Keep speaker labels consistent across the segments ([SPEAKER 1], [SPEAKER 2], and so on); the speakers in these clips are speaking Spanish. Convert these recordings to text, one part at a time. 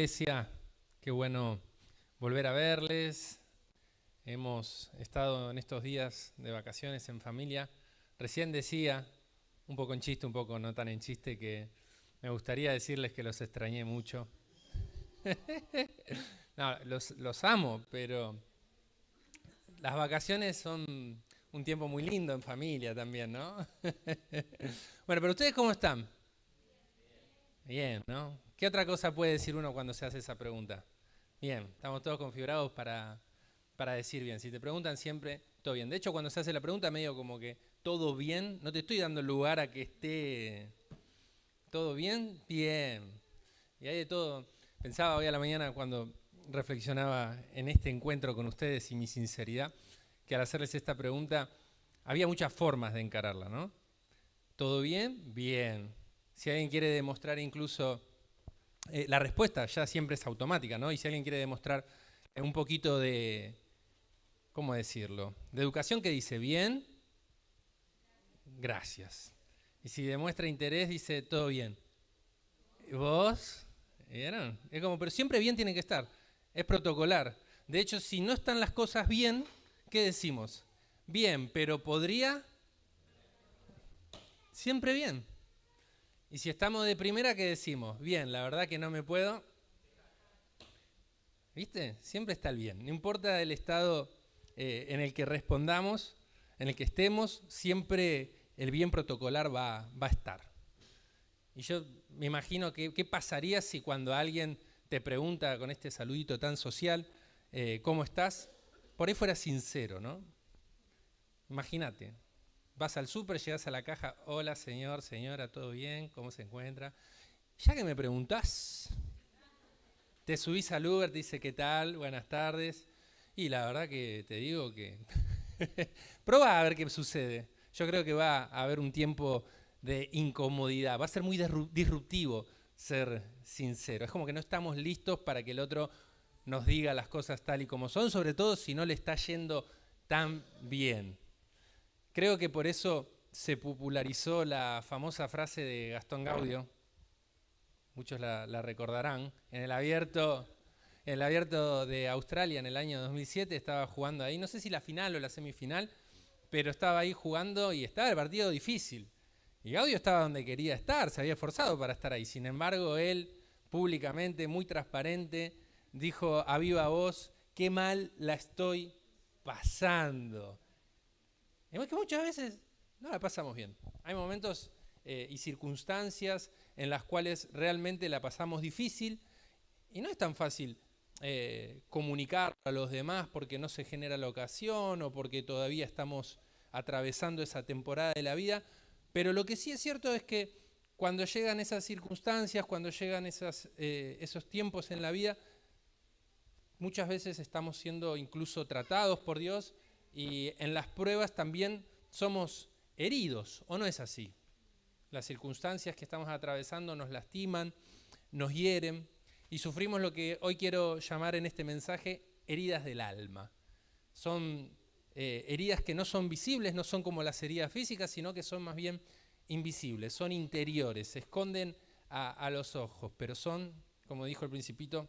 [SPEAKER 1] Iglesia, qué bueno volver a verles. Hemos estado en estos días de vacaciones en familia. Recién decía, un poco en chiste, un poco no tan en chiste, que me gustaría decirles que los extrañé mucho. No, los amo, pero las vacaciones son un tiempo muy lindo en familia también, ¿no? Bueno, pero ¿ustedes cómo están? Bien, ¿no? ¿Qué otra cosa puede decir uno cuando se hace esa pregunta? Bien, estamos todos configurados para decir bien. Si te preguntan siempre, todo bien. De hecho, cuando se hace la pregunta, medio como que todo bien, no te estoy dando lugar a que esté todo bien, bien. Y hay de todo. Pensaba hoy a la mañana cuando reflexionaba en este encuentro con ustedes y mi sinceridad, que al hacerles esta pregunta, había muchas formas de encararla, ¿no? ¿Todo bien? Bien. Si alguien quiere demostrar incluso la respuesta ya siempre es automática, ¿no? Y si alguien quiere demostrar un poquito de, ¿cómo decirlo? De educación, que dice bien, gracias. Y si demuestra interés, dice todo bien. ¿Y vos? ¿Vieron? Es como, pero siempre bien tiene que estar. Es protocolar. De hecho, si no están las cosas bien, ¿qué decimos? Bien, pero podría siempre bien. Y si estamos de primera, ¿qué decimos? Bien, la verdad que no me puedo. ¿Viste? Siempre está el bien. No importa el estado en el que respondamos, en el que estemos, siempre el bien protocolar va a estar. Y yo me imagino que qué pasaría si cuando alguien te pregunta con este saludito tan social, ¿cómo estás? Por ahí fuera sincero, ¿no? Imagínate, vas al súper, llegas a la caja, hola señor, señora, ¿todo bien? ¿Cómo se encuentra? Ya que me preguntás, te subís al Uber, te dice qué tal, buenas tardes, y la verdad que te digo que probá a ver qué sucede. Yo creo que va a haber un tiempo de incomodidad, va a ser muy disruptivo ser sincero. Es como que no estamos listos para que el otro nos diga las cosas tal y como son, sobre todo si no le está yendo tan bien. Creo que por eso se popularizó la famosa frase de Gastón Gaudio, muchos la recordarán, en el abierto de Australia en el año 2007 estaba jugando ahí, no sé si la final o la semifinal, pero estaba ahí jugando y estaba el partido difícil. Y Gaudio estaba donde quería estar, se había esforzado para estar ahí. Sin embargo, él públicamente, muy transparente, dijo a viva voz, qué mal la estoy pasando. Y es que muchas veces no la pasamos bien. Hay momentos y circunstancias en las cuales realmente la pasamos difícil y no es tan fácil comunicar a los demás porque no se genera la ocasión o porque todavía estamos atravesando esa temporada de la vida, pero lo que sí es cierto es que cuando llegan esas circunstancias, cuando llegan esos tiempos en la vida, muchas veces estamos siendo incluso tratados por Dios y en las pruebas también somos heridos, ¿o no es así? Las circunstancias que estamos atravesando nos lastiman, nos hieren y sufrimos lo que hoy quiero llamar en este mensaje heridas del alma. Son heridas que no son visibles, no son como las heridas físicas, sino que son más bien invisibles, son interiores, se esconden a los ojos, pero son, como dijo el Principito,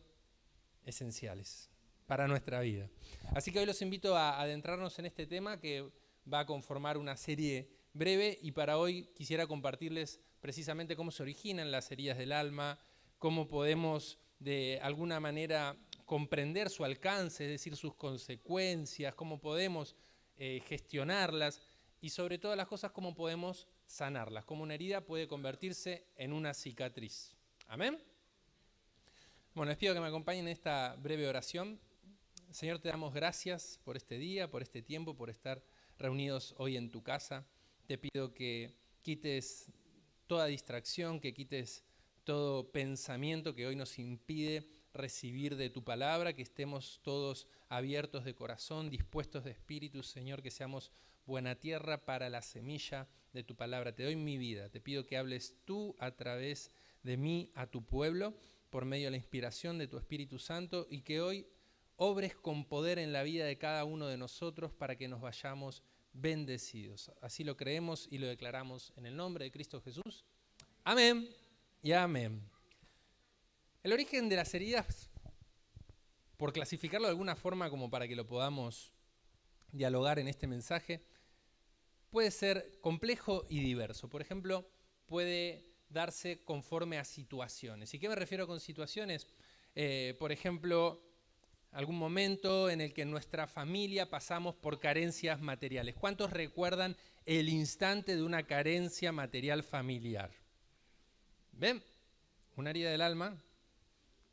[SPEAKER 1] esenciales para nuestra vida. Así que hoy los invito a adentrarnos en este tema que va a conformar una serie breve y para hoy quisiera compartirles precisamente cómo se originan las heridas del alma, cómo podemos de alguna manera comprender su alcance, es decir, sus consecuencias, cómo podemos gestionarlas y sobre todas las cosas cómo podemos sanarlas, cómo una herida puede convertirse en una cicatriz. ¿Amén? Bueno, les pido que me acompañen en esta breve oración. Señor, te damos gracias por este día, por este tiempo, por estar reunidos hoy en tu casa. Te pido que quites toda distracción, que quites todo pensamiento que hoy nos impide recibir de tu palabra, que estemos todos abiertos de corazón, dispuestos de espíritu, Señor, que seamos buena tierra para la semilla de tu palabra. Te doy mi vida, te pido que hables tú a través de mí a tu pueblo, por medio de la inspiración de tu Espíritu Santo y que hoy obres con poder en la vida de cada uno de nosotros para que nos vayamos bendecidos. Así lo creemos y lo declaramos en el nombre de Cristo Jesús. Amén y amén. El origen de las heridas, por clasificarlo de alguna forma como para que lo podamos dialogar en este mensaje, puede ser complejo y diverso. Por ejemplo, puede darse conforme a situaciones. ¿Y qué me refiero con situaciones? Por ejemplo, algún momento en el que en nuestra familia pasamos por carencias materiales. ¿Cuántos recuerdan el instante de una carencia material familiar? ¿Ven? Una herida del alma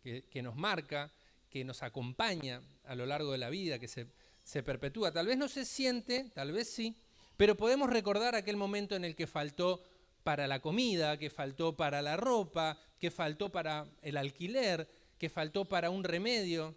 [SPEAKER 1] que nos marca, que nos acompaña a lo largo de la vida, que se perpetúa. Tal vez no se siente, tal vez sí, pero podemos recordar aquel momento en el que faltó para la comida, que faltó para la ropa, que faltó para el alquiler, que faltó para un remedio.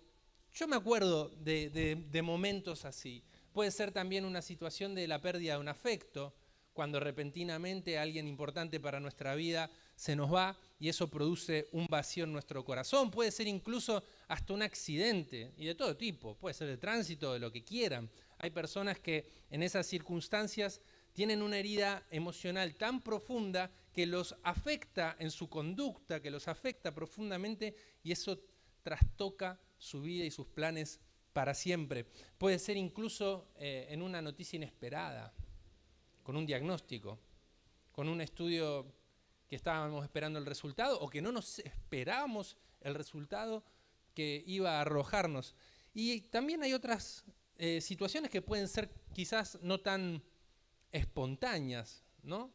[SPEAKER 1] Yo me acuerdo de momentos así. Puede ser también una situación de la pérdida de un afecto, cuando repentinamente alguien importante para nuestra vida se nos va y eso produce un vacío en nuestro corazón. Puede ser incluso hasta un accidente y de todo tipo. Puede ser de tránsito, de lo que quieran. Hay personas que en esas circunstancias tienen una herida emocional tan profunda que los afecta en su conducta, que los afecta profundamente y eso trastoca su vida y sus planes para siempre. Puede ser incluso en una noticia inesperada, con un diagnóstico, con un estudio que estábamos esperando el resultado o que no nos esperábamos el resultado que iba a arrojarnos. Y también hay otras situaciones que pueden ser quizás no tan espontáneas, ¿no?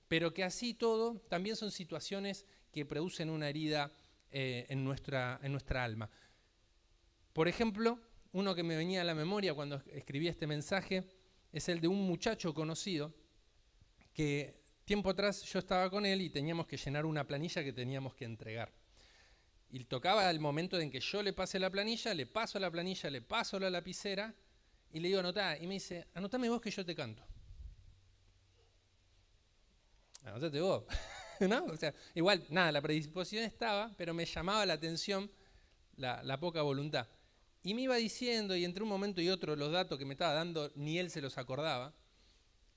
[SPEAKER 1] Pero que así todo también son situaciones que producen una herida en nuestra alma. Por ejemplo, uno que me venía a la memoria cuando escribí este mensaje es el de un muchacho conocido que tiempo atrás yo estaba con él y teníamos que llenar una planilla que teníamos que entregar. Y tocaba el momento en que yo le pase la planilla, le paso la planilla, le paso la lapicera y le digo anotá. Y me dice, anotame vos que yo te canto. Anotate vos. ¿No? O sea, igual, nada, la predisposición estaba, pero me llamaba la atención la poca voluntad. Y me iba diciendo, y entre un momento y otro, los datos que me estaba dando, ni él se los acordaba.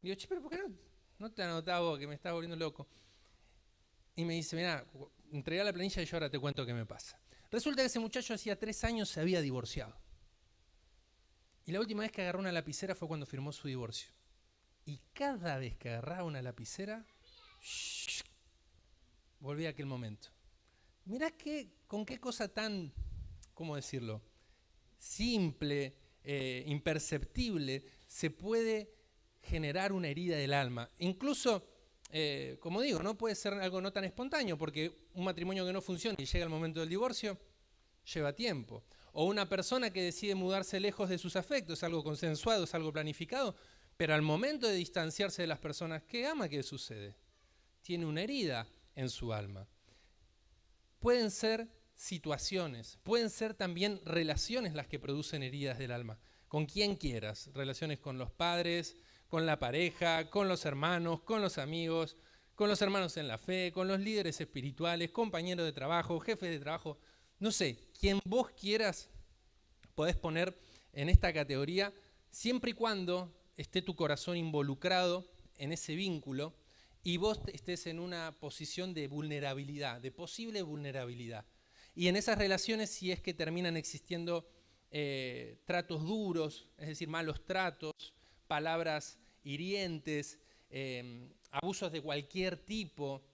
[SPEAKER 1] Digo, che, pero ¿por qué no te anotás vos, que me estás volviendo loco? Y me dice, mirá, entregá la planilla y yo ahora te cuento qué me pasa. Resulta que ese muchacho hacía 3 años se había divorciado. Y la última vez que agarró una lapicera fue cuando firmó su divorcio. Y cada vez que agarraba una lapicera, volvía a aquel momento. Mirá con qué cosa tan, ¿cómo decirlo?, simple, imperceptible, se puede generar una herida del alma. Incluso, como digo, no puede ser algo no tan espontáneo, porque un matrimonio que no funciona y llega el momento del divorcio, lleva tiempo. O una persona que decide mudarse lejos de sus afectos, es algo consensuado, es algo planificado, pero al momento de distanciarse de las personas que ama, ¿qué sucede? Tiene una herida en su alma. Pueden ser situaciones, pueden ser también relaciones las que producen heridas del alma. Con quien quieras, relaciones con los padres, con la pareja, con los hermanos, con los amigos, con los hermanos en la fe, con los líderes espirituales, compañeros de trabajo, jefes de trabajo. No sé, quien vos quieras podés poner en esta categoría siempre y cuando esté tu corazón involucrado en ese vínculo y vos estés en una posición de vulnerabilidad, de posible vulnerabilidad. Y en esas relaciones, si es que terminan existiendo tratos duros, es decir, malos tratos, palabras hirientes, abusos de cualquier tipo,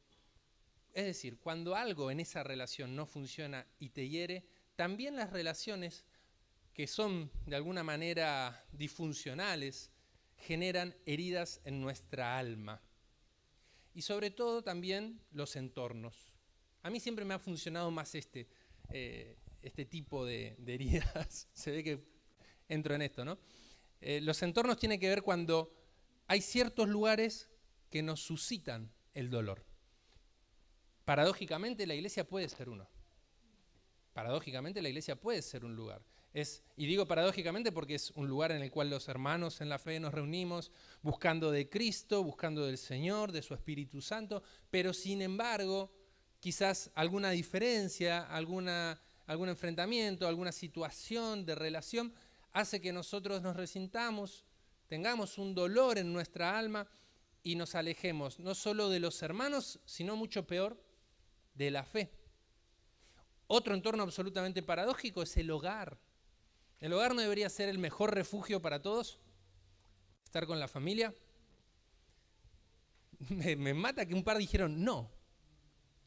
[SPEAKER 1] es decir, cuando algo en esa relación no funciona y te hiere, también las relaciones que son de alguna manera disfuncionales generan heridas en nuestra alma. Y sobre todo también los entornos. A mí siempre me ha funcionado más este tipo de heridas. Se ve que entro en esto, ¿no? Los entornos tienen que ver cuando hay ciertos lugares que nos suscitan el dolor. Paradójicamente la iglesia puede ser uno. Paradójicamente la iglesia puede ser un lugar. Y digo paradójicamente porque es un lugar en el cual los hermanos en la fe nos reunimos buscando de Cristo, buscando del Señor, de su Espíritu Santo, pero sin embargo, quizás alguna diferencia, algún enfrentamiento, alguna situación de relación hace que nosotros nos resintamos, tengamos un dolor en nuestra alma y nos alejemos no solo de los hermanos, sino mucho peor, de la fe. Otro entorno absolutamente paradójico es el hogar. ¿El hogar no debería ser el mejor refugio para todos? ¿Estar con la familia? Me mata que un par dijeron no.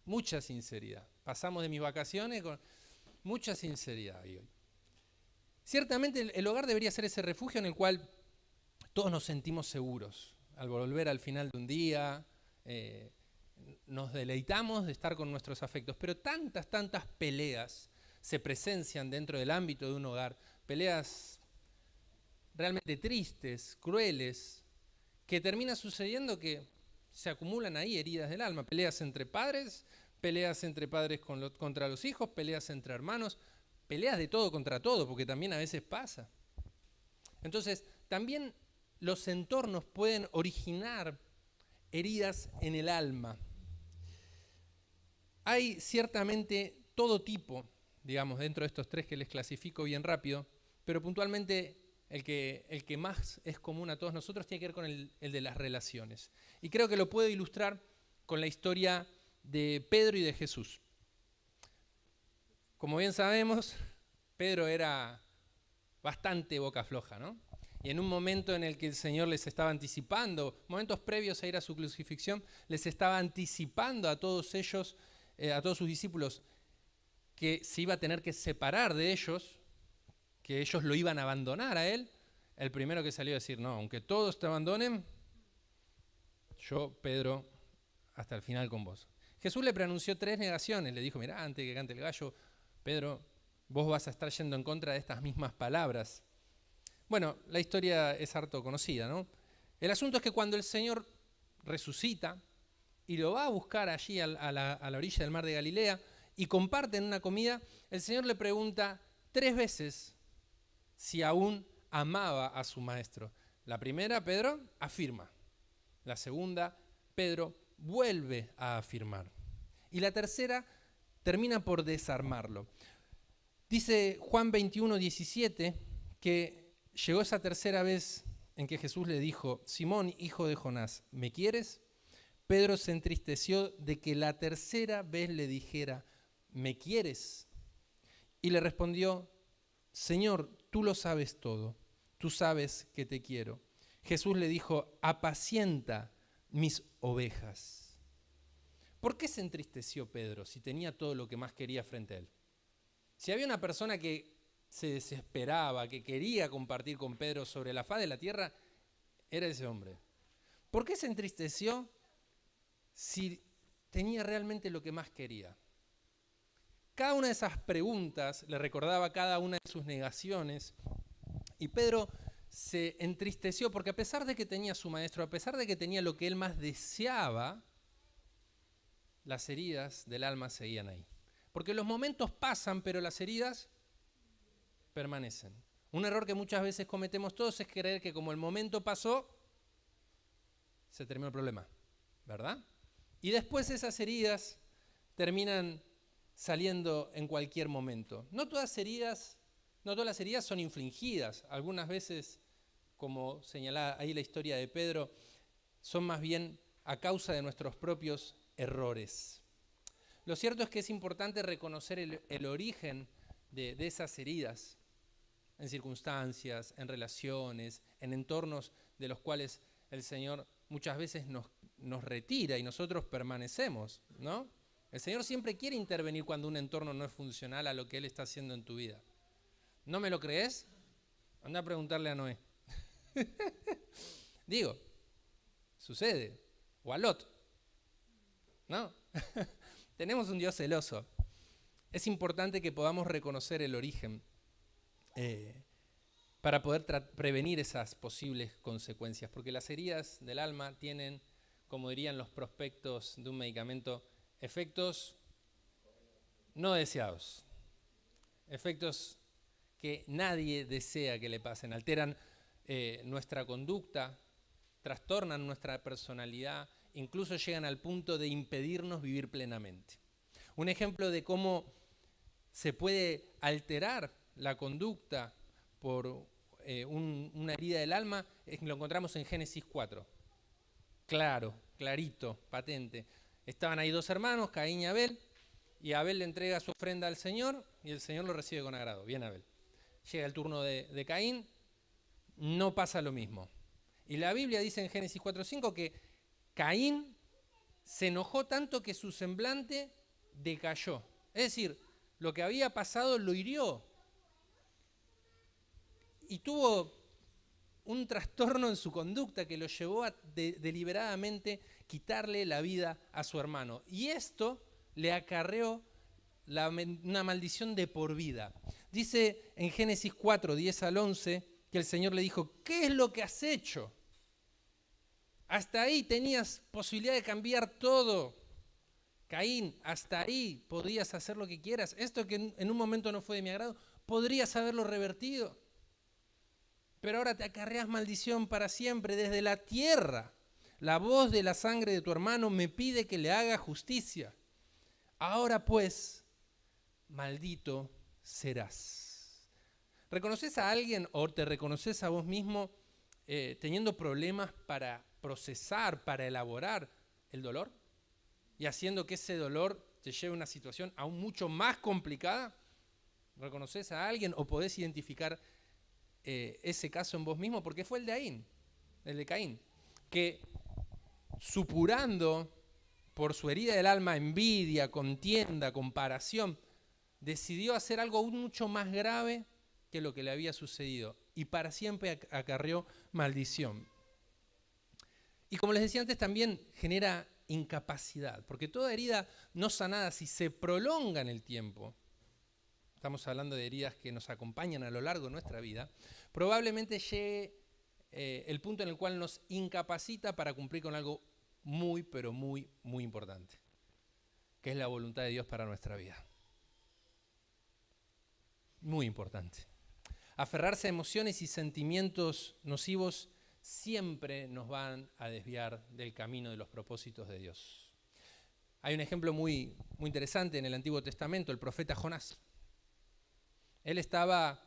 [SPEAKER 1] Mucha sinceridad. Pasamos de mis vacaciones con mucha sinceridad hoy. Ciertamente el hogar debería ser ese refugio en el cual todos nos sentimos seguros. Al volver al final de un día, nos deleitamos de estar con nuestros afectos. Pero tantas peleas se presencian dentro del ámbito de un hogar. Peleas realmente tristes, crueles, que termina sucediendo que se acumulan ahí heridas del alma. Peleas entre padres contra los hijos, peleas entre hermanos, peleas de todo contra todo, porque también a veces pasa. Entonces, también los entornos pueden originar heridas en el alma. Hay ciertamente todo tipo, digamos, dentro de estos tres que les clasifico bien rápido, pero puntualmente el que más es común a todos nosotros tiene que ver con el de las relaciones. Y creo que lo puedo ilustrar con la historia de Pedro y de Jesús. Como bien sabemos, Pedro era bastante boca floja, ¿no? Y en un momento en el que el Señor les estaba anticipando, momentos previos a ir a su crucifixión, les estaba anticipando a todos ellos, a todos sus discípulos, que se iba a tener que separar de ellos, que ellos lo iban a abandonar a él. El primero que salió a decir, no, aunque todos te abandonen, yo, Pedro, hasta el final con vos. Jesús le pronunció 3 negaciones, le dijo, mirá, antes que cante el gallo, Pedro, vos vas a estar yendo en contra de estas mismas palabras. Bueno, la historia es harto conocida, ¿no? El asunto es que cuando el Señor resucita y lo va a buscar allí a la orilla del mar de Galilea y comparten una comida, el Señor le pregunta 3 veces si aún amaba a su maestro. La primera, Pedro afirma. La segunda, Pedro vuelve a afirmar. Y la tercera termina por desarmarlo. Dice Juan 21:17 que llegó esa tercera vez en que Jesús le dijo, Simón, hijo de Jonás, ¿me quieres? Pedro se entristeció de que la tercera vez le dijera, ¿me quieres? Y le respondió, Señor, tú lo sabes todo, tú sabes que te quiero. Jesús le dijo, apacienta mis ovejas. ¿Por qué se entristeció Pedro si tenía todo lo que más quería frente a él? Si había una persona que se desesperaba, que quería compartir con Pedro sobre la faz de la tierra, era ese hombre. ¿Por qué se entristeció si tenía realmente lo que más quería? Cada una de esas preguntas le recordaba cada una de sus negaciones y Pedro se entristeció porque a pesar de que tenía a su maestro, a pesar de que tenía lo que él más deseaba, las heridas del alma seguían ahí. Porque los momentos pasan, pero las heridas permanecen. Un error que muchas veces cometemos todos es creer que como el momento pasó, se terminó el problema, ¿verdad? Y después esas heridas terminan saliendo en cualquier momento. No todas las heridas son infligidas. Algunas veces, como señalaba ahí la historia de Pedro, son más bien a causa de nuestros propios errores. Lo cierto es que es importante reconocer el origen de esas heridas en circunstancias, en relaciones, en entornos de los cuales el Señor muchas veces nos retira y nosotros permanecemos, ¿no? El Señor siempre quiere intervenir cuando un entorno no es funcional a lo que Él está haciendo en tu vida. ¿No me lo crees? Anda a preguntarle a Noé. Digo, sucede. O a Lot. ¿No? Tenemos un Dios celoso. Es importante que podamos reconocer el origen para poder prevenir esas posibles consecuencias, porque las heridas del alma tienen, como dirían los prospectos de un medicamento, efectos no deseados, efectos que nadie desea que le pasen, alteran nuestra conducta, trastornan nuestra personalidad, incluso llegan al punto de impedirnos vivir plenamente. Un ejemplo de cómo se puede alterar la conducta por una herida del alma lo encontramos en Génesis 4. Claro, clarito, patente. Estaban ahí 2 hermanos, Caín y Abel, y Abel le entrega su ofrenda al Señor y el Señor lo recibe con agrado. Bien, Abel. Llega el turno de Caín, no pasa lo mismo. Y la Biblia dice en Génesis 4:5 que Caín se enojó tanto que su semblante decayó. Es decir, lo que había pasado lo hirió. Y tuvo un trastorno en su conducta que lo llevó a deliberadamente quitarle la vida a su hermano. Y esto le acarreó una maldición de por vida. Dice en Génesis 4:10-11 que el Señor le dijo, ¿qué es lo que has hecho? Hasta ahí tenías posibilidad de cambiar todo. Caín, hasta ahí podrías hacer lo que quieras. Esto que en un momento no fue de mi agrado, podrías haberlo revertido. Pero ahora te acarreas maldición para siempre desde la tierra. La voz de la sangre de tu hermano me pide que le haga justicia. Ahora pues, maldito serás. ¿Reconoces a alguien o te reconoces a vos mismo teniendo problemas para procesar, para elaborar el dolor? Y haciendo que ese dolor te lleve a una situación aún mucho más complicada. ¿Reconoces a alguien o podés identificar ese caso en vos mismo? Porque fue el de Caín, que supurando por su herida del alma, envidia, contienda, comparación, decidió hacer algo aún mucho más grave que lo que le había sucedido y para siempre acarreó maldición. Y como les decía antes, también genera incapacidad, porque toda herida no sanada, si se prolonga en el tiempo, estamos hablando de heridas que nos acompañan a lo largo de nuestra vida, probablemente llegue el punto en el cual nos incapacita para cumplir con algo muy, pero muy, muy importante, que es la voluntad de Dios para nuestra vida. Muy importante. Aferrarse a emociones y sentimientos nocivos siempre nos van a desviar del camino de los propósitos de Dios. Hay un ejemplo muy, muy interesante en el Antiguo Testamento, el profeta Jonás. Él estaba,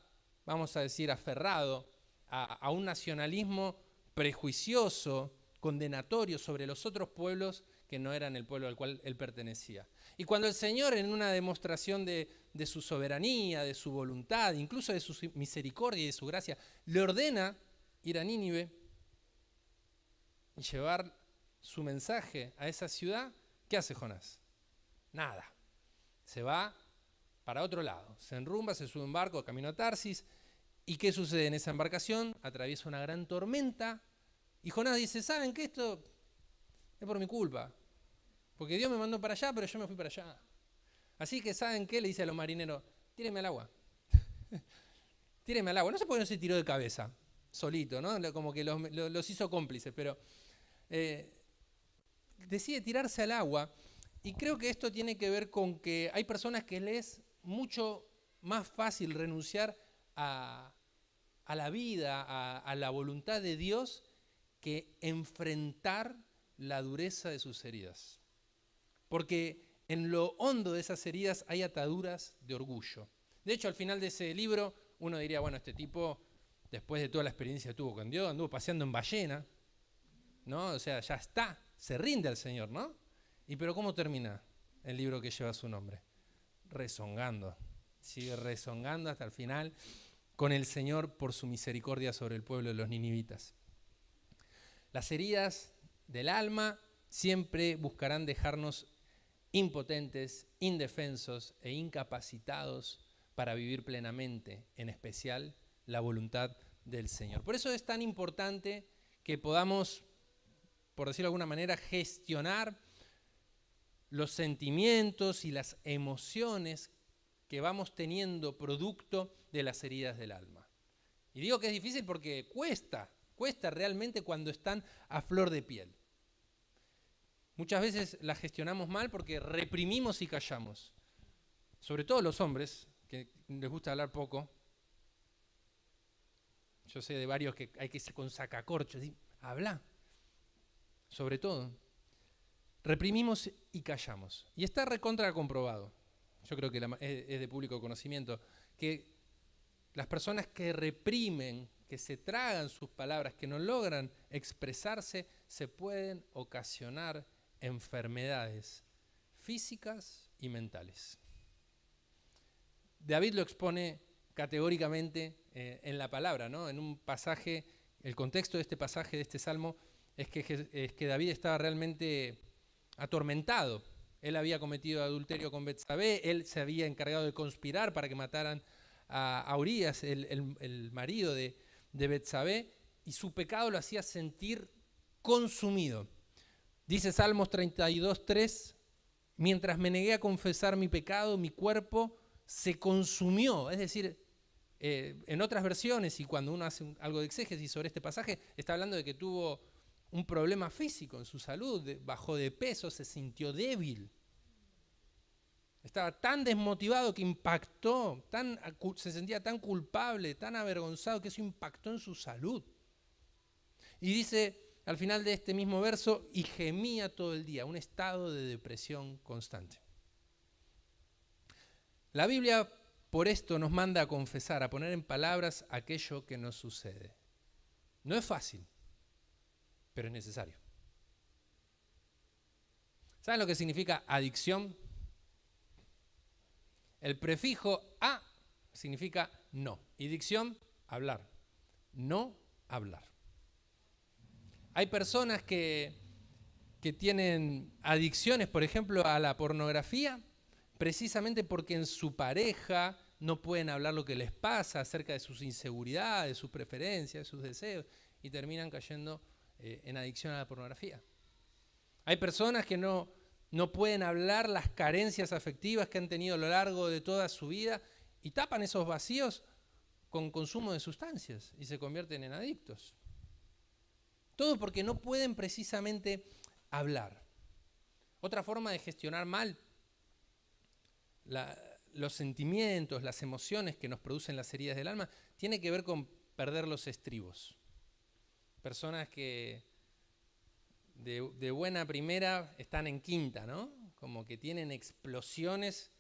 [SPEAKER 1] vamos a decir, aferrado a un nacionalismo prejuicioso, condenatorio sobre los otros pueblos que no eran el pueblo al cual él pertenecía. Y cuando el Señor, en una demostración de su soberanía, de su voluntad, incluso de su misericordia y de su gracia, le ordena ir a Nínive y llevar su mensaje a esa ciudad, ¿qué hace Jonás? Nada. Se va para otro lado, se enrumba, se sube un barco camino a Tarsis. ¿Y qué sucede en esa embarcación? Atraviesa una gran tormenta y Jonás dice, ¿saben qué? Esto es por mi culpa, porque Dios me mandó para allá, pero yo me fui para allá. Así que, ¿saben qué? Le dice a los marineros, tírenme al agua. Tírenme al agua. No sé por qué no se tiró de cabeza, solito, ¿no? Como que los hizo cómplices, pero decide tirarse al agua. Y creo que esto tiene que ver con que hay personas que les es mucho más fácil renunciar a la vida, a la voluntad de Dios, que enfrentar la dureza de sus heridas. Porque en lo hondo de esas heridas hay ataduras de orgullo. De hecho, al final de ese libro, uno diría, bueno, este tipo, después de toda la experiencia que tuvo con Dios, anduvo paseando en ballena, ¿no? O sea, ya está, se rinde al Señor, ¿no? ¿Y pero cómo termina el libro que lleva su nombre? Rezongando. Sigue rezongando hasta el final con el Señor por su misericordia sobre el pueblo de los ninivitas. Las heridas del alma siempre buscarán dejarnos impotentes, indefensos e incapacitados para vivir plenamente, en especial la voluntad del Señor. Por eso es tan importante que podamos, por decirlo de alguna manera, gestionar los sentimientos y las emociones que vamos teniendo producto de las heridas del alma. Y digo que es difícil porque cuesta realmente cuando están a flor de piel. Muchas veces las gestionamos mal porque reprimimos y callamos. Sobre todo los hombres, que les gusta hablar poco. Yo sé de varios que hay que irse con sacacorchos, habla. Sobre todo. Reprimimos y callamos. Y está recontra comprobado. Yo creo que es de público conocimiento que las personas que reprimen, que se tragan sus palabras, que no logran expresarse, se pueden ocasionar enfermedades físicas y mentales. David lo expone categóricamente en la palabra, ¿no? En un pasaje, el contexto de este pasaje, de este salmo, es que David estaba realmente atormentado. Él había cometido adulterio con Betsabé, él se había encargado de conspirar para que mataran a Urías, el marido de Betsabé, y su pecado lo hacía sentir consumido. Dice Salmos 32:3, mientras me negué a confesar mi pecado, mi cuerpo se consumió. Es decir, en otras versiones, y cuando uno hace algo de exégesis sobre este pasaje, está hablando de que tuvo un problema físico en su salud, bajó de peso, se sintió débil. Estaba tan desmotivado que impactó, se sentía tan culpable, tan avergonzado, que eso impactó en su salud. Y dice al final de este mismo verso, y gemía todo el día, un estado de depresión constante. La Biblia por esto nos manda a confesar, a poner en palabras aquello que nos sucede. No es fácil, pero es necesario. ¿Saben lo que significa adicción? El prefijo a significa no. Y dicción, hablar. No hablar. Hay personas que tienen adicciones, por ejemplo, a la pornografía, precisamente porque en su pareja no pueden hablar lo que les pasa acerca de sus inseguridades, sus preferencias, sus deseos, y terminan cayendo en adicción a la pornografía. Hay personas que no pueden hablar las carencias afectivas que han tenido a lo largo de toda su vida y tapan esos vacíos con consumo de sustancias y se convierten en adictos. Todo porque no pueden precisamente hablar. Otra forma de gestionar mal los sentimientos, las emociones que nos producen las heridas del alma, tiene que ver con perder los estribos. Personas que de buena primera están en quinta, ¿no? Como que tienen explosiones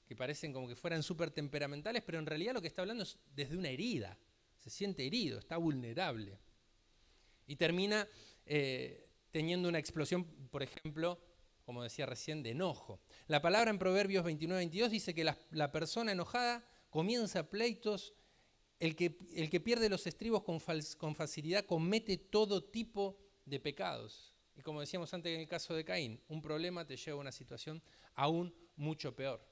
[SPEAKER 1] que parecen como que fueran súper temperamentales, pero en realidad lo que está hablando es desde una herida. Se siente herido, está vulnerable. Y termina teniendo una explosión, por ejemplo, como decía recién, de enojo. La palabra en Proverbios 29-22 dice que la persona enojada comienza pleitos, el que pierde los estribos con facilidad comete todo tipo de pecados. Y como decíamos antes en el caso de Caín, un problema te lleva a una situación aún mucho peor.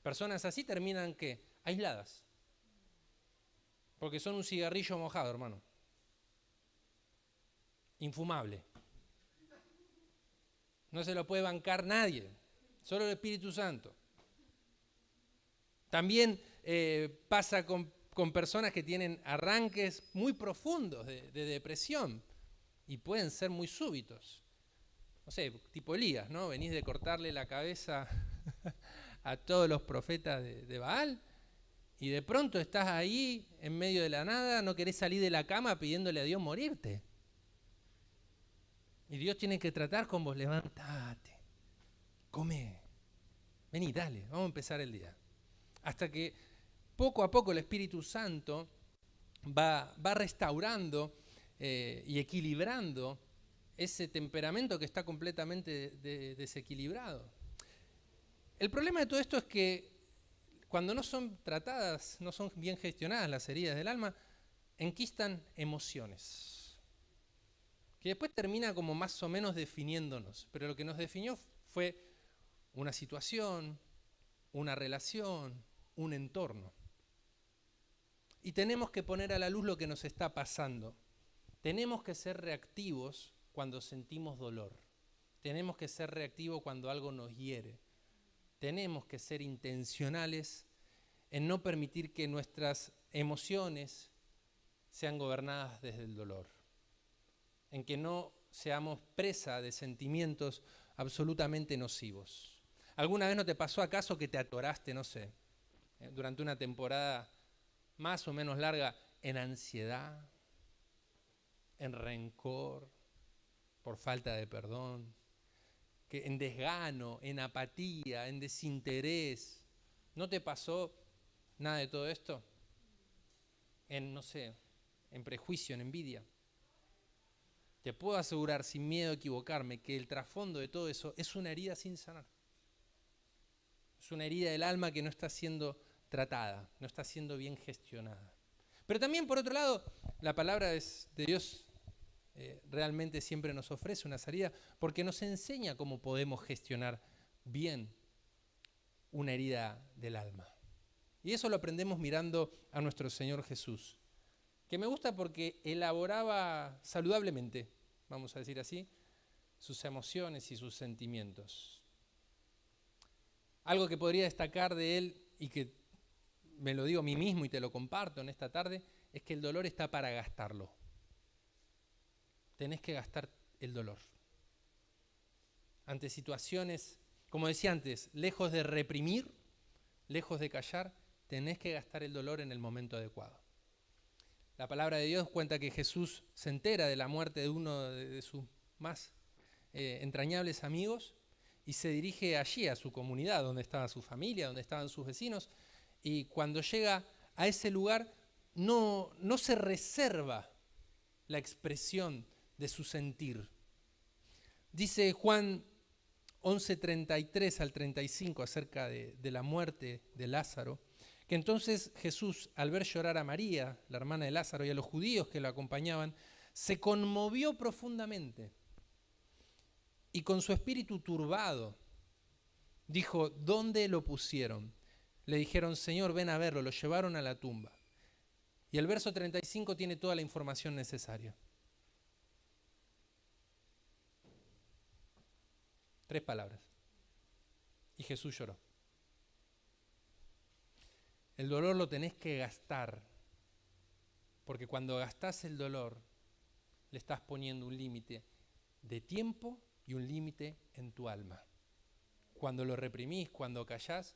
[SPEAKER 1] Personas así terminan, ¿qué? Aisladas. Porque son un cigarrillo mojado, hermano. Infumable. No se lo puede bancar nadie, solo el Espíritu Santo. También pasa con personas que tienen arranques muy profundos de depresión y pueden ser muy súbitos. No sé, tipo Elías, ¿no? Venís de cortarle la cabeza a todos los profetas de Baal y de pronto estás ahí en medio de la nada, no querés salir de la cama pidiéndole a Dios morirte. Y Dios tiene que tratar con vos, levántate, come, vení, dale, vamos a empezar el día. Hasta que poco a poco el Espíritu Santo va restaurando y equilibrando ese temperamento que está completamente desequilibrado. El problema de todo esto es que cuando no son tratadas, no son bien gestionadas las heridas del alma, enquistan emociones, que después termina como más o menos definiéndonos, pero lo que nos definió fue una situación, una relación, un entorno. Y tenemos que poner a la luz lo que nos está pasando. Tenemos que ser reactivos cuando sentimos dolor. Tenemos que ser reactivos cuando algo nos hiere. Tenemos que ser intencionales en no permitir que nuestras emociones sean gobernadas desde el dolor. En que no seamos presa de sentimientos absolutamente nocivos. ¿Alguna vez no te pasó acaso que te atoraste, no sé, durante una temporada más o menos larga en ansiedad, en rencor, por falta de perdón, que en desgano, en apatía, en desinterés? ¿No te pasó nada de todo esto? En, no sé, en prejuicio, en envidia. Te puedo asegurar, sin miedo a equivocarme, que el trasfondo de todo eso es una herida sin sanar. Es una herida del alma que no está siendo tratada, no está siendo bien gestionada. Pero también, por otro lado, la palabra de Dios realmente siempre nos ofrece una salida porque nos enseña cómo podemos gestionar bien una herida del alma. Y eso lo aprendemos mirando a nuestro Señor Jesús, que me gusta porque elaboraba saludablemente, vamos a decir así, sus emociones y sus sentimientos. Algo que podría destacar de él y que me lo digo a mí mismo y te lo comparto en esta tarde, es que el dolor está para gastarlo. Tenés que gastar el dolor. Ante situaciones, como decía antes, lejos de reprimir, lejos de callar, tenés que gastar el dolor en el momento adecuado. La palabra de Dios cuenta que Jesús se entera de la muerte de uno de sus más entrañables amigos y se dirige allí a su comunidad, donde estaba su familia, donde estaban sus vecinos, y cuando llega a ese lugar no se reserva la expresión de su sentir. Dice Juan 11:33 al 35 acerca de la muerte de Lázaro, que entonces Jesús, al ver llorar a María, la hermana de Lázaro, y a los judíos que lo acompañaban, se conmovió profundamente y con su espíritu turbado dijo: ¿dónde lo pusieron? Le dijeron: Señor, ven a verlo. Lo llevaron a la tumba. Y el verso 35 tiene toda la información necesaria. 3 palabras. Y Jesús lloró. El dolor lo tenés que gastar, porque cuando gastás el dolor, le estás poniendo un límite de tiempo y un límite en tu alma. Cuando lo reprimís, cuando callás,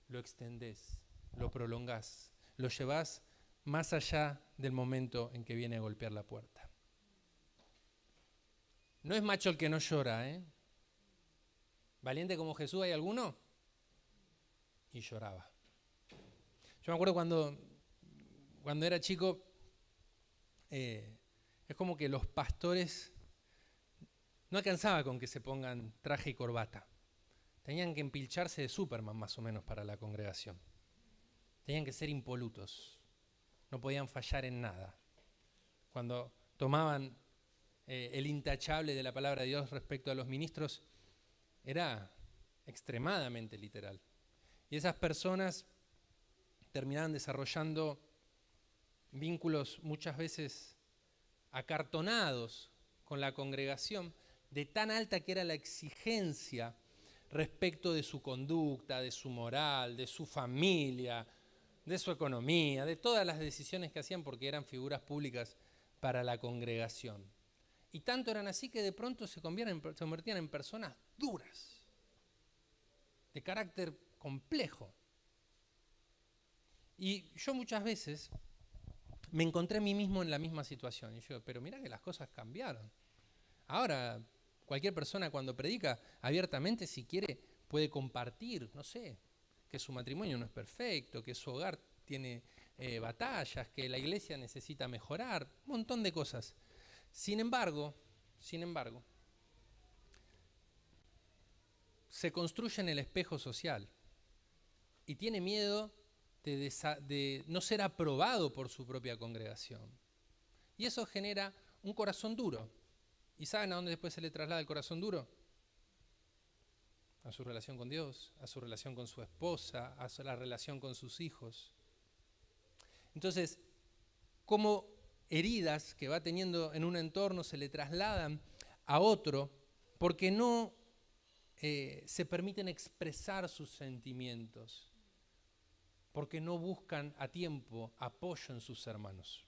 [SPEAKER 1] lo extendés, lo prolongás, lo llevás más allá del momento en que viene a golpear la puerta. No es macho el que no llora, ¿eh? ¿Valiente como Jesús hay alguno? Y lloraba. Yo me acuerdo cuando era chico, es como que los pastores no alcanzaba con que se pongan traje y corbata. Tenían que empilcharse de Superman más o menos para la congregación. Tenían que ser impolutos. No podían fallar en nada. Cuando tomaban el intachable de la palabra de Dios respecto a los ministros, era extremadamente literal. Y esas personas terminaban desarrollando vínculos muchas veces acartonados con la congregación, de tan alta que era la exigencia respecto de su conducta, de su moral, de su familia, de su economía, de todas las decisiones que hacían, porque eran figuras públicas para la congregación. Y tanto eran así que de pronto se convertían en personas duras, de carácter complejo. Y yo muchas veces me encontré a mí mismo en la misma situación. Y yo, pero mira que las cosas cambiaron. Ahora, cualquier persona cuando predica abiertamente, si quiere, puede compartir, no sé, que su matrimonio no es perfecto, que su hogar tiene batallas, que la iglesia necesita mejorar, un montón de cosas. Sin embargo, se construye en el espejo social y tiene miedo de no ser aprobado por su propia congregación. Y eso genera un corazón duro. ¿Y saben a dónde después se le traslada el corazón duro? A su relación con Dios, a su relación con su esposa, a la relación con sus hijos. Entonces, como heridas que va teniendo en un entorno se le trasladan a otro porque no se permiten expresar sus sentimientos, porque no buscan a tiempo apoyo en sus hermanos.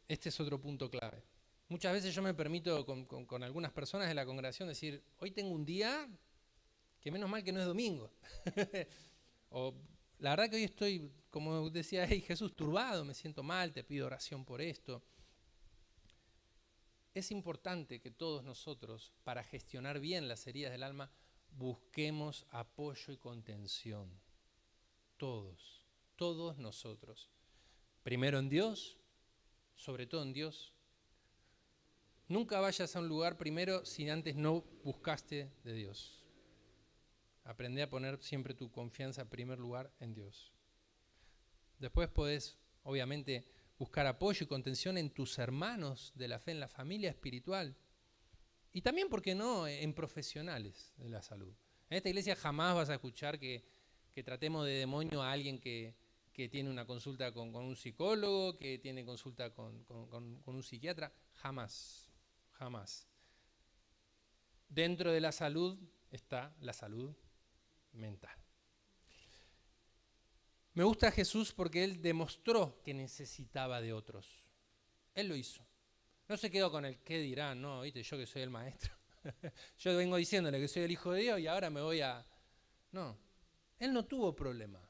[SPEAKER 1] Este es otro punto clave. Muchas veces yo me permito con algunas personas de la congregación decir: hoy tengo un día que menos mal que no es domingo. O la verdad que hoy estoy, como decía Jesús, turbado, me siento mal, te pido oración por esto. Es importante que todos nosotros, para gestionar bien las heridas del alma, busquemos apoyo y contención. Todos nosotros. Primero en Dios, sobre todo en Dios. Nunca vayas a un lugar primero si antes no buscaste de Dios. Aprende a poner siempre tu confianza en primer lugar en Dios. Después podés, obviamente, buscar apoyo y contención en tus hermanos de la fe, en la familia espiritual. Y también, ¿por qué no?, en profesionales de la salud. En esta iglesia jamás vas a escuchar que tratemos de demonio a alguien que tiene una consulta con un psicólogo, que tiene consulta con un psiquiatra. Jamás, jamás. Dentro de la salud está la salud mental. Me gusta Jesús porque Él demostró que necesitaba de otros. Él lo hizo. No se quedó con el qué dirán, no, viste, yo que soy el maestro. Yo vengo diciéndole que soy el Hijo de Dios y ahora me voy a... No, Él no tuvo problema.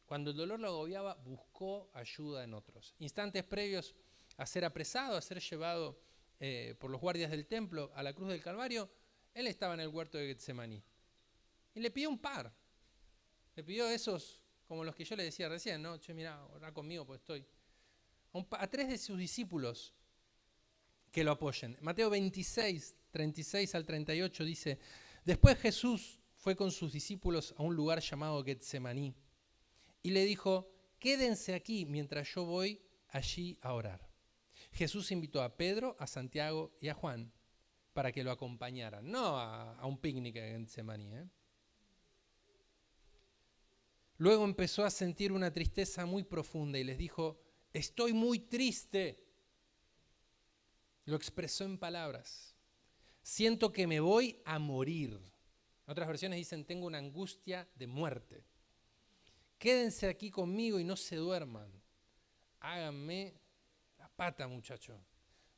[SPEAKER 1] Cuando el dolor lo agobiaba, buscó ayuda en otros. Instantes previos a ser apresado, a ser llevado por los guardias del templo a la cruz del Calvario, Él estaba en el huerto de Getsemaní. Y le pidió un par. Le pidió esos, como los que yo le decía recién, ¿no? Che, mirá, orá conmigo, pues estoy. A 3 de sus discípulos que lo apoyen. Mateo 26, 36 al 38 dice: Después Jesús fue con sus discípulos a un lugar llamado Getsemaní y le dijo: quédense aquí mientras yo voy allí a orar. Jesús invitó a Pedro, a Santiago y a Juan para que lo acompañaran, no a un picnic en Getsemaní, Luego empezó a sentir una tristeza muy profunda y les dijo: estoy muy triste. Lo expresó en palabras. Siento que me voy a morir. En otras versiones dicen: tengo una angustia de muerte. Quédense aquí conmigo y no se duerman. Háganme la pata, muchachos.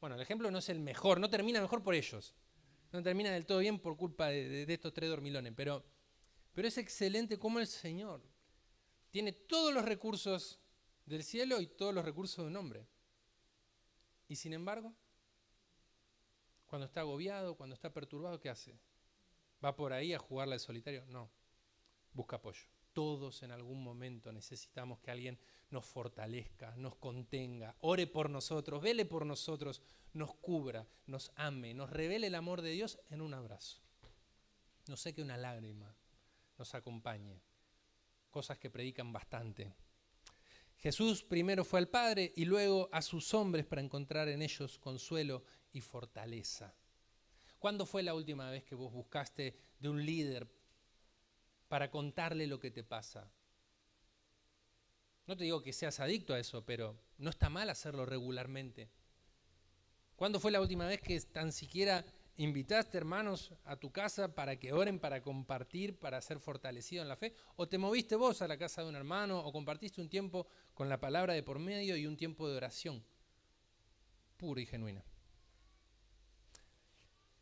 [SPEAKER 1] Bueno, el ejemplo no es el mejor, no termina mejor por ellos. No termina del todo bien por culpa de estos 3 dormilones. Pero es excelente cómo el Señor tiene todos los recursos del cielo y todos los recursos de un hombre. Y sin embargo, cuando está agobiado, cuando está perturbado, ¿qué hace? ¿Va por ahí a jugarla de solitario? No, busca apoyo. Todos en algún momento necesitamos que alguien nos fortalezca, nos contenga, ore por nosotros, vele por nosotros, nos cubra, nos ame, nos revele el amor de Dios en un abrazo. No sé, que una lágrima nos acompañe. Cosas que predican bastante. Jesús primero fue al Padre y luego a sus hombres para encontrar en ellos consuelo y fortaleza. ¿Cuándo fue la última vez que vos buscaste de un líder para contarle lo que te pasa? No te digo que seas adicto a eso, pero no está mal hacerlo regularmente. ¿Cuándo fue la última vez que tan siquiera invitaste hermanos a tu casa para que oren, para compartir, para ser fortalecido en la fe? ¿O te moviste vos a la casa de un hermano o compartiste un tiempo con la palabra de por medio y un tiempo de oración pura y genuina?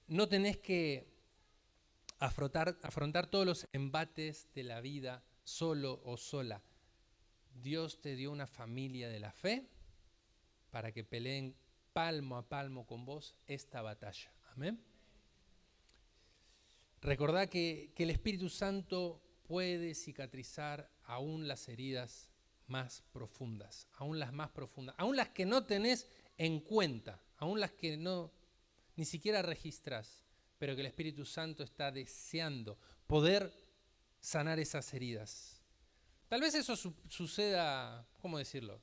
[SPEAKER 1] No tenés que afrontar todos los embates de la vida solo o sola. Dios te dio una familia de la fe para que peleen palmo a palmo con vos esta batalla. Amén. Recordá que el Espíritu Santo puede cicatrizar aún las heridas más profundas, aún las que no tenés en cuenta, aún las que ni siquiera registrás, pero que el Espíritu Santo está deseando poder sanar esas heridas. Tal vez eso suceda, ¿cómo decirlo?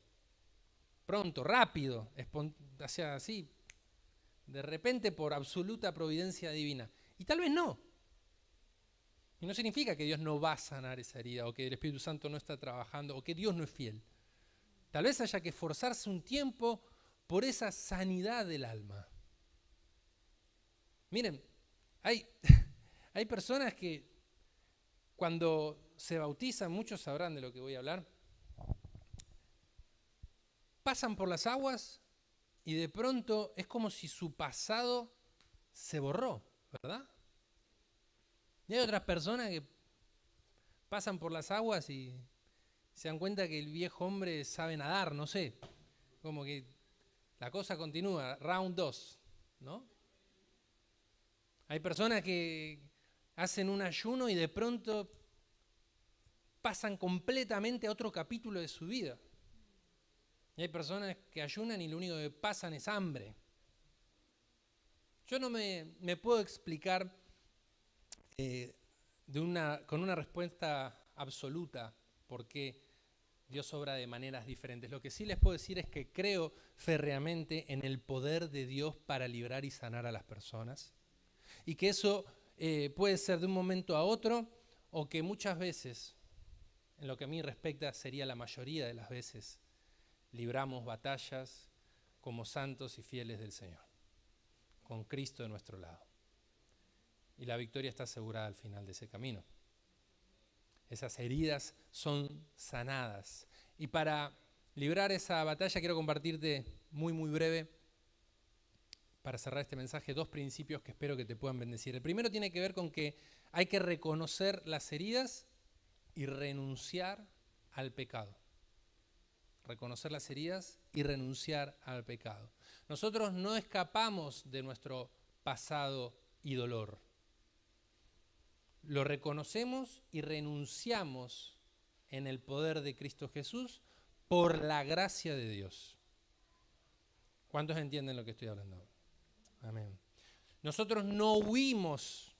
[SPEAKER 1] Pronto, rápido, así, de repente, por absoluta providencia divina. Y tal vez no. Y no significa que Dios no va a sanar esa herida, o que el Espíritu Santo no está trabajando, o que Dios no es fiel. Tal vez haya que esforzarse un tiempo por esa sanidad del alma. Miren, hay personas que cuando se bautizan, muchos sabrán de lo que voy a hablar, pasan por las aguas y de pronto es como si su pasado se borró, ¿verdad? Y hay otras personas que pasan por las aguas y se dan cuenta que el viejo hombre sabe nadar, no sé, como que la cosa continúa, round 2, ¿no? Hay personas que hacen un ayuno y de pronto pasan completamente a otro capítulo de su vida. Y hay personas que ayunan y lo único que pasan es hambre. Yo no me puedo explicar con una respuesta absoluta por qué Dios obra de maneras diferentes. Lo que sí les puedo decir es que creo férreamente en el poder de Dios para librar y sanar a las personas. Y que eso puede ser de un momento a otro, o que muchas veces, en lo que a mí respecta, sería la mayoría de las veces, libramos batallas como santos y fieles del Señor, con Cristo de nuestro lado. Y la victoria está asegurada al final de ese camino. Esas heridas son sanadas. Y para librar esa batalla quiero compartirte muy breve, para cerrar este mensaje, 2 principios que espero que te puedan bendecir. El primero tiene que ver con que hay que reconocer las heridas y renunciar al pecado. Reconocer las heridas y renunciar al pecado. Nosotros no escapamos de nuestro pasado y dolor. Lo reconocemos y renunciamos en el poder de Cristo Jesús por la gracia de Dios. ¿Cuántos entienden lo que estoy hablando? Amén. Nosotros no huimos,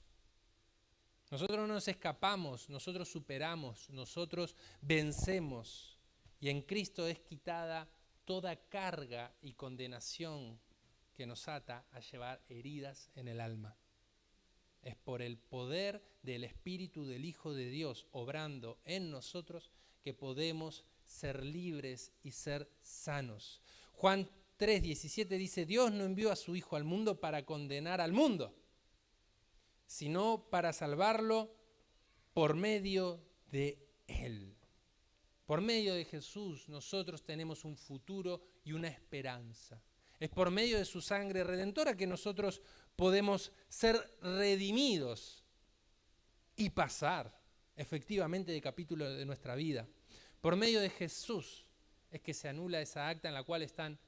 [SPEAKER 1] nosotros no nos escapamos, nosotros superamos, nosotros vencemos. Y en Cristo es quitada toda carga y condenación que nos ata a llevar heridas en el alma. Es por el poder del Espíritu del Hijo de Dios obrando en nosotros que podemos ser libres y ser sanos. Juan 3:17 dice: Dios no envió a su Hijo al mundo para condenar al mundo, sino para salvarlo por medio de Él. Por medio de Jesús nosotros tenemos un futuro y una esperanza. Es por medio de su sangre redentora que nosotros podemos ser redimidos y pasar efectivamente de capítulo de nuestra vida. Por medio de Jesús es que se anula esa acta en la cual están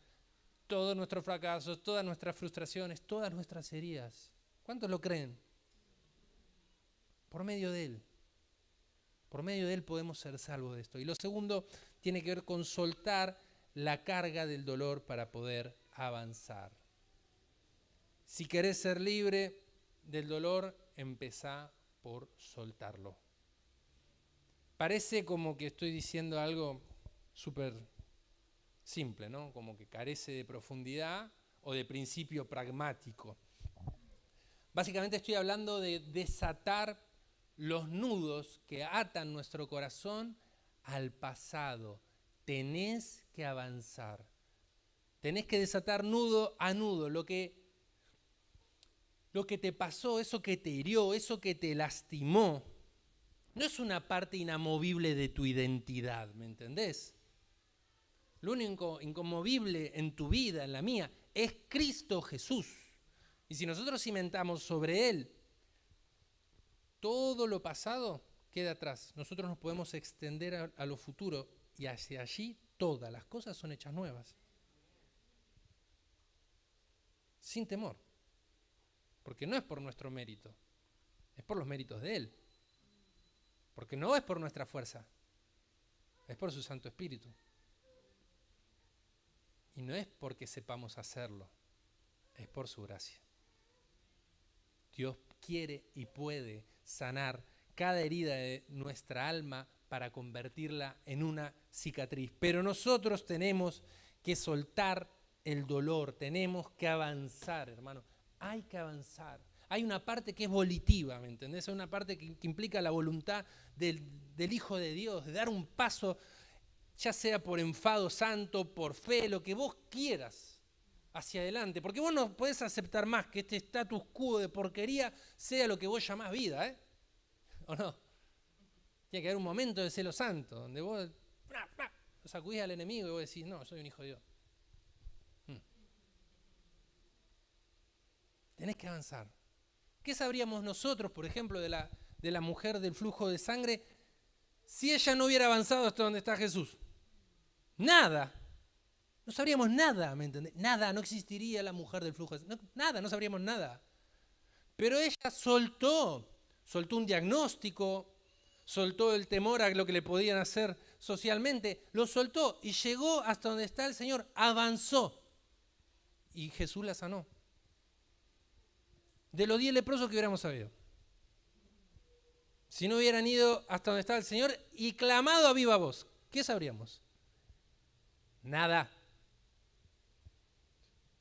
[SPEAKER 1] todos nuestros fracasos, todas nuestras frustraciones, todas nuestras heridas. ¿Cuántos lo creen? Por medio de Él. Por medio de Él podemos ser salvos de esto. Y lo segundo tiene que ver con soltar la carga del dolor para poder avanzar. Si querés ser libre del dolor, empezá por soltarlo. Parece como que estoy diciendo algo súper simple, ¿no? Como que carece de profundidad o de principio pragmático. Básicamente estoy hablando de desatar los nudos que atan nuestro corazón al pasado. Tenés que avanzar. Tenés que desatar nudo a nudo lo que te pasó, eso que te hirió, eso que te lastimó. No es una parte inamovible de tu identidad, ¿me entendés? Lo único inconmovible en tu vida, en la mía, es Cristo Jesús. Y si nosotros cimentamos sobre Él, todo lo pasado queda atrás. Nosotros nos podemos extender a lo futuro y hacia allí todas las cosas son hechas nuevas. Sin temor. Porque no es por nuestro mérito, es por los méritos de Él. Porque no es por nuestra fuerza, es por su Santo Espíritu. Y no es porque sepamos hacerlo, es por su gracia. Dios quiere y puede sanar cada herida de nuestra alma para convertirla en una cicatriz. Pero nosotros tenemos que soltar el dolor, tenemos que avanzar, hermano. Hay que avanzar. Hay una parte que es volitiva, ¿me entendés? Hay una parte que implica la voluntad del Hijo de Dios, de dar un paso, ya sea por enfado santo, por fe, lo que vos quieras, hacia adelante. Porque vos no podés aceptar más que este status quo de porquería sea lo que vos llamás vida, ¿eh? ¿O no? Tiene que haber un momento de celo santo, donde vos lo sacudís al enemigo y vos decís: no, soy un hijo de Dios. Tenés que avanzar. ¿Qué sabríamos nosotros, por ejemplo, de la mujer del flujo de sangre si ella no hubiera avanzado hasta donde está Jesús? Nada. No sabríamos nada, ¿me entendés? Nada, no existiría la mujer del flujo de sangre. Nada, no sabríamos nada. Pero ella soltó un diagnóstico, soltó el temor a lo que le podían hacer socialmente, lo soltó y llegó hasta donde está el Señor, avanzó. Y Jesús la sanó. De los 10 leprosos que hubiéramos sabido. si no hubieran ido hasta donde estaba el Señor y clamado a viva voz, ¿qué sabríamos? Nada.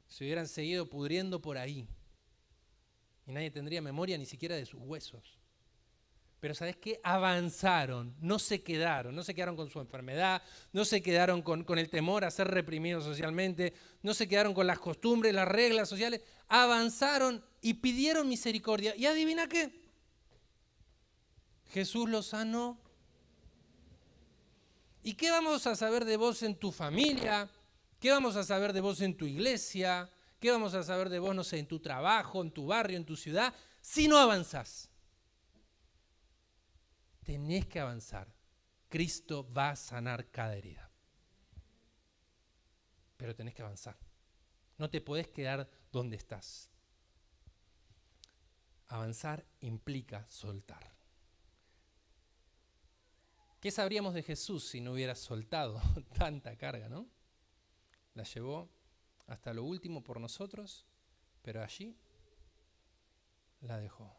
[SPEAKER 1] Se hubieran seguido pudriendo por ahí. Y nadie tendría memoria ni siquiera de sus huesos. Pero ¿sabes qué? Avanzaron, no se quedaron con su enfermedad, no se quedaron con el temor a ser reprimidos socialmente, no se quedaron con las costumbres, las reglas sociales, avanzaron y pidieron misericordia. ¿Y adivina qué? Jesús los sanó. ¿Y qué vamos a saber de vos en tu familia? ¿Qué vamos a saber de vos en tu iglesia? ¿Qué vamos a saber de vos, no sé, en tu trabajo, en tu barrio, en tu ciudad, si no avanzás? Tenés que avanzar. Cristo va a sanar cada herida. Pero tenés que avanzar. No te podés quedar donde estás. Avanzar implica soltar. ¿Qué sabríamos de Jesús si no hubiera soltado tanta carga, no? La llevó hasta lo último por nosotros, pero allí la dejó.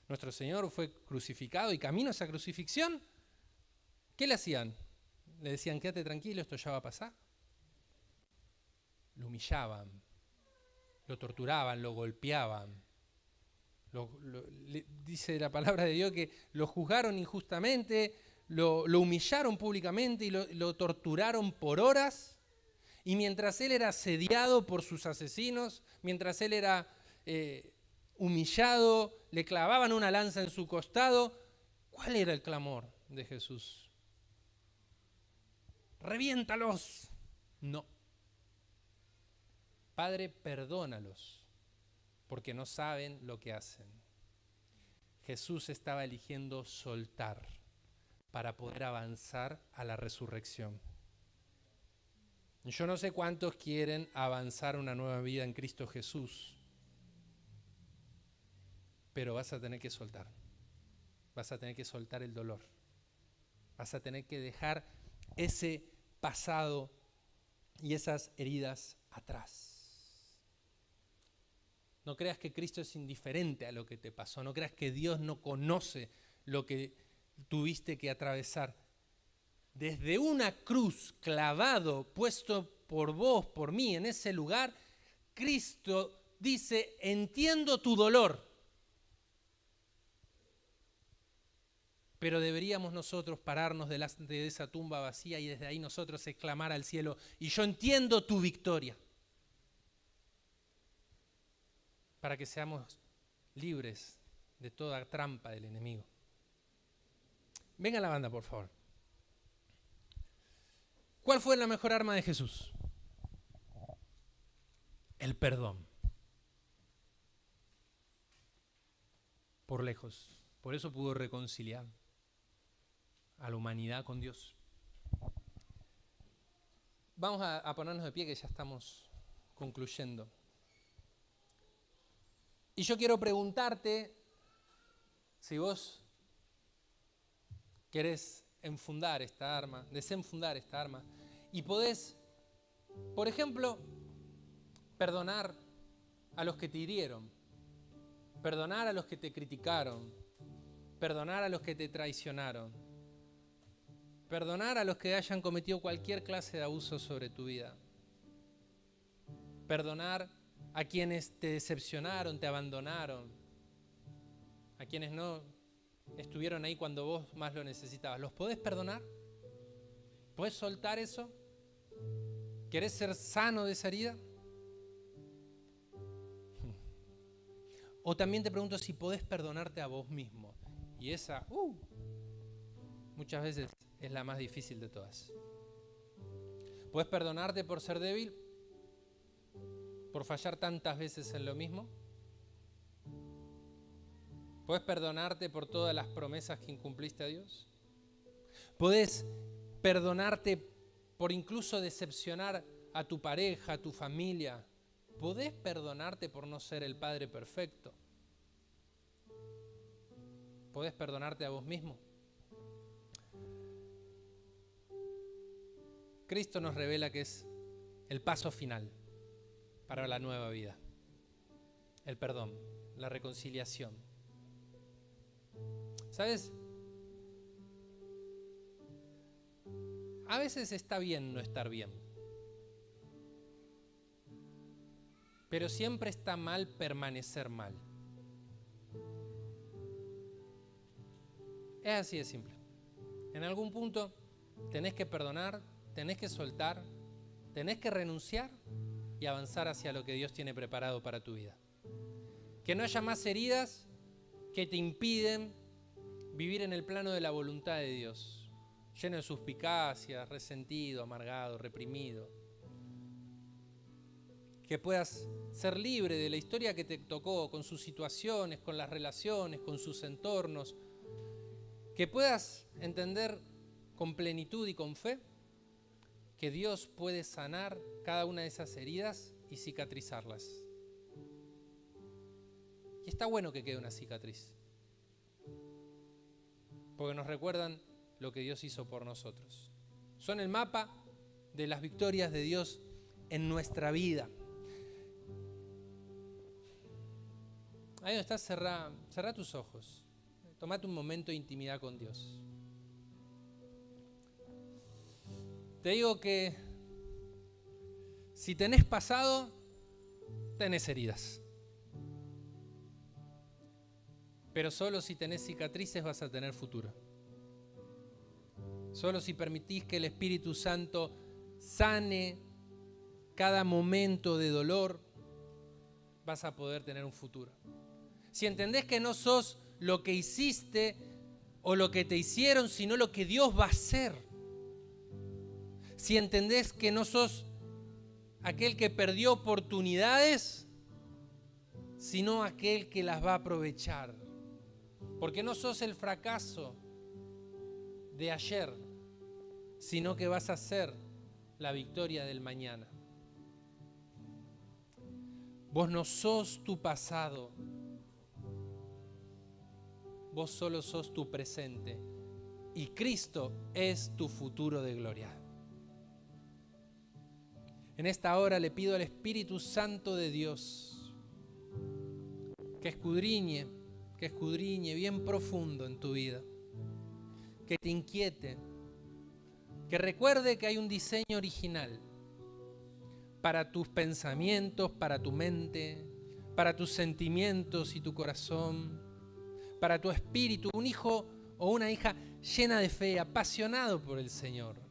[SPEAKER 1] Nuestro Señor fue crucificado y camino a esa crucifixión, ¿qué le hacían? Le decían, quédate tranquilo, esto ya va a pasar. Lo humillaban, lo torturaban, lo golpeaban. Dice la palabra de Dios que lo juzgaron injustamente, lo humillaron públicamente y lo torturaron por horas. Y mientras él era asediado por sus asesinos, mientras él era humillado, le clavaban una lanza en su costado, ¿cuál era el clamor de Jesús? ¡Reviéntalos! No. Padre, perdónalos, porque no saben lo que hacen. Jesús estaba eligiendo soltar para poder avanzar a la resurrección. Yo no sé cuántos quieren avanzar una nueva vida en Cristo Jesús, pero vas a tener que soltar. Vas a tener que soltar el dolor. Vas a tener que dejar ese pasado y esas heridas atrás. No creas que Cristo es indiferente a lo que te pasó. No creas que Dios no conoce lo que tuviste que atravesar. Desde una cruz clavado, puesto por vos, por mí, en ese lugar, Cristo dice, entiendo tu dolor. Pero deberíamos nosotros pararnos delante de esa tumba vacía y desde ahí nosotros exclamar al cielo, y yo entiendo tu victoria. Para que seamos libres de toda trampa del enemigo. Venga la banda, por favor. ¿Cuál fue la mejor arma de Jesús? El perdón. Por lejos. Por eso pudo reconciliar a la humanidad con Dios. Vamos a ponernos de pie que ya estamos concluyendo. Y yo quiero preguntarte si vos querés desenfundar esta arma, y podés, por ejemplo, perdonar a los que te hirieron, perdonar a los que te criticaron, perdonar a los que te traicionaron, perdonar a los que hayan cometido cualquier clase de abuso sobre tu vida, perdonar a quienes te decepcionaron, te abandonaron, a quienes no estuvieron ahí cuando vos más lo necesitabas. ¿Los podés perdonar? ¿Podés soltar eso? ¿Querés ser sano de esa herida? O también te pregunto si podés perdonarte a vos mismo. Y esa, muchas veces es la más difícil de todas. ¿Podés perdonarte por ser débil? ¿Por fallar tantas veces en lo mismo? ¿Podés perdonarte por todas las promesas que incumpliste a Dios? ¿Podés perdonarte por incluso decepcionar a tu pareja, a tu familia? ¿Podés perdonarte por no ser el padre perfecto? ¿Podés perdonarte a vos mismo? Cristo nos revela que es el paso final para la nueva vida. El perdón, la reconciliación. ¿Sabes? A veces está bien no estar bien, pero siempre está mal permanecer mal. Es así de simple. En algún punto tenés que perdonar, tenés que soltar, tenés que renunciar y avanzar hacia lo que Dios tiene preparado para tu vida. Que no haya más heridas que te impiden vivir en el plano de la voluntad de Dios, lleno de suspicacias, resentido, amargado, reprimido. Que puedas ser libre de la historia que te tocó, con sus situaciones, con las relaciones, con sus entornos. Que puedas entender con plenitud y con fe que Dios puede sanar cada una de esas heridas y cicatrizarlas. Y está bueno que quede una cicatriz, porque nos recuerdan lo que Dios hizo por nosotros. Son el mapa de las victorias de Dios en nuestra vida. Ahí donde estás, cerrá tus ojos. Tomate un momento de intimidad con Dios. Te digo que si tenés pasado, tenés heridas. Pero solo si tenés cicatrices vas a tener futuro. Solo si permitís que el Espíritu Santo sane cada momento de dolor, vas a poder tener un futuro. Si entendés que no sos lo que hiciste o lo que te hicieron, sino lo que Dios va a hacer. Si entendés que no sos aquel que perdió oportunidades, sino aquel que las va a aprovechar. Porque no sos el fracaso de ayer, sino que vas a ser la victoria del mañana. Vos no sos tu pasado, vos solo sos tu presente y Cristo es tu futuro de gloria. En esta hora le pido al Espíritu Santo de Dios que escudriñe bien profundo en tu vida, que te inquiete, que recuerde que hay un diseño original para tus pensamientos, para tu mente, para tus sentimientos y tu corazón, para tu espíritu, un hijo o una hija llena de fe, apasionado por el Señor,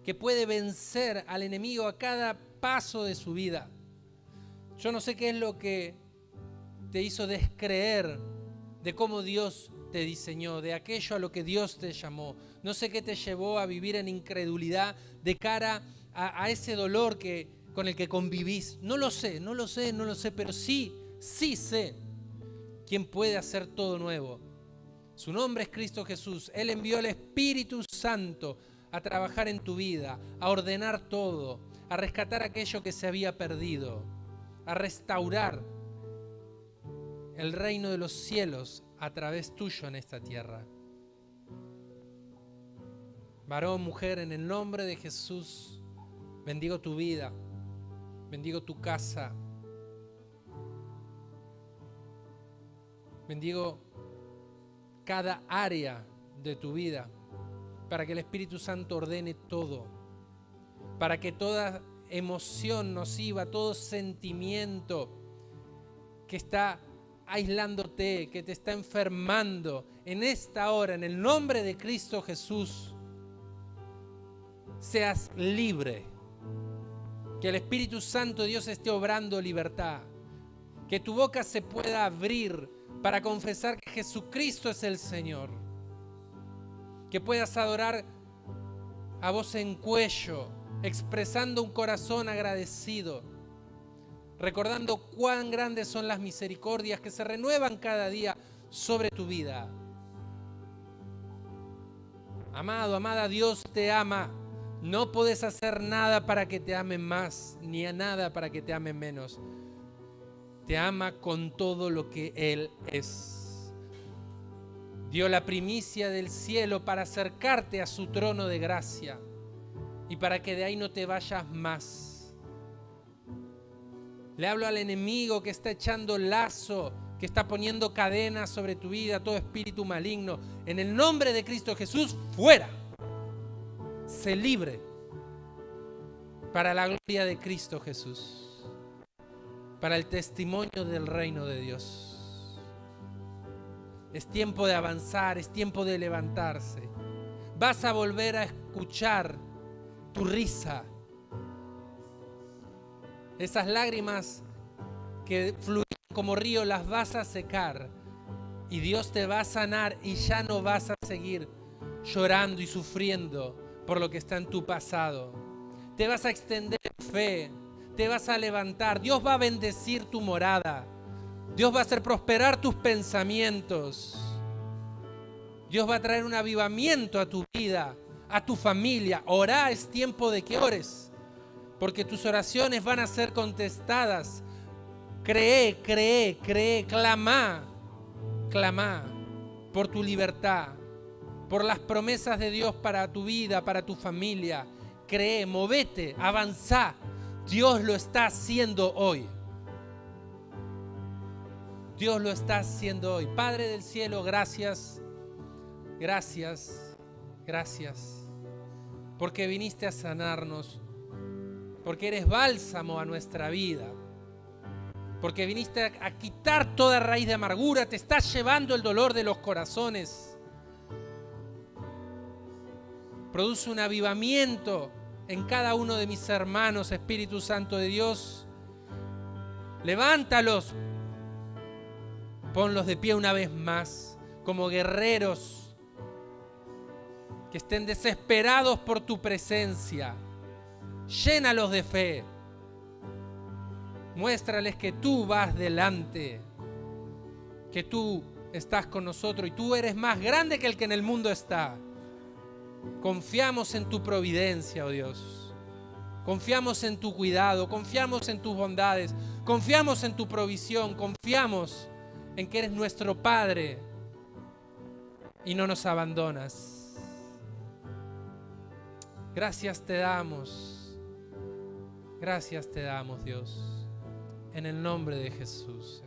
[SPEAKER 1] que puede vencer al enemigo a cada paso de su vida. Yo no sé qué es lo que te hizo descreer de cómo Dios te diseñó, de aquello a lo que Dios te llamó. No sé qué te llevó a vivir en incredulidad de cara a ese dolor con el que convivís. No lo sé, pero sí sé quién puede hacer todo nuevo. Su nombre es Cristo Jesús. Él envió al Espíritu Santo a trabajar en tu vida, a ordenar todo, a rescatar aquello que se había perdido, a restaurar el reino de los cielos a través tuyo en esta tierra. Varón, mujer, en el nombre de Jesús, bendigo tu vida, bendigo tu casa, bendigo cada área de tu vida, para que el Espíritu Santo ordene todo, para que toda emoción nociva, todo sentimiento que está aislándote, que te está enfermando, en esta hora, en el nombre de Cristo Jesús, seas libre. Que el Espíritu Santo de Dios esté obrando libertad. Que tu boca se pueda abrir para confesar que Jesucristo es el Señor. Que puedas adorar a voz en cuello, expresando un corazón agradecido, recordando cuán grandes son las misericordias que se renuevan cada día sobre tu vida. Amado, amada, Dios te ama. No podés hacer nada para que te amen más, ni a nada para que te amen menos. Te ama con todo lo que Él es. Dio la primicia del cielo para acercarte a su trono de gracia y para que de ahí no te vayas más. Le hablo al enemigo que está echando lazo, que está poniendo cadenas sobre tu vida, todo espíritu maligno, en el nombre de Cristo Jesús, fuera. Sé libre para la gloria de Cristo Jesús, para el testimonio del reino de Dios. Es tiempo de avanzar, es tiempo de levantarse. Vas a volver a escuchar tu risa. Esas lágrimas que fluyen como río las vas a secar y Dios te va a sanar y ya no vas a seguir llorando y sufriendo por lo que está en tu pasado. Te vas a extender en fe, te vas a levantar. Dios va a bendecir tu morada. Dios va a hacer prosperar tus pensamientos. Dios va a traer un avivamiento a tu vida, a tu familia. Orá, es tiempo de que ores, porque tus oraciones van a ser contestadas. Cree, clama por tu libertad, por las promesas de Dios para tu vida, para tu familia. Cree, movete, avanzá. Dios lo está haciendo hoy. Dios lo está haciendo hoy. Padre del cielo, gracias, porque viniste a sanarnos, porque eres bálsamo a nuestra vida, porque viniste a quitar toda raíz de amargura, te estás llevando el dolor de los corazones. Produce un avivamiento en cada uno de mis hermanos, Espíritu Santo de Dios. Levántalos, ponlos de pie una vez más, como guerreros que estén desesperados por tu presencia. Llénalos de fe. Muéstrales que tú vas delante, que tú estás con nosotros y tú eres más grande que el que en el mundo está. Confiamos en tu providencia, oh Dios. Confiamos en tu cuidado, confiamos en tus bondades, confiamos en tu provisión, confiamos en que eres nuestro Padre y no nos abandonas. Gracias te damos, Dios, en el nombre de Jesús.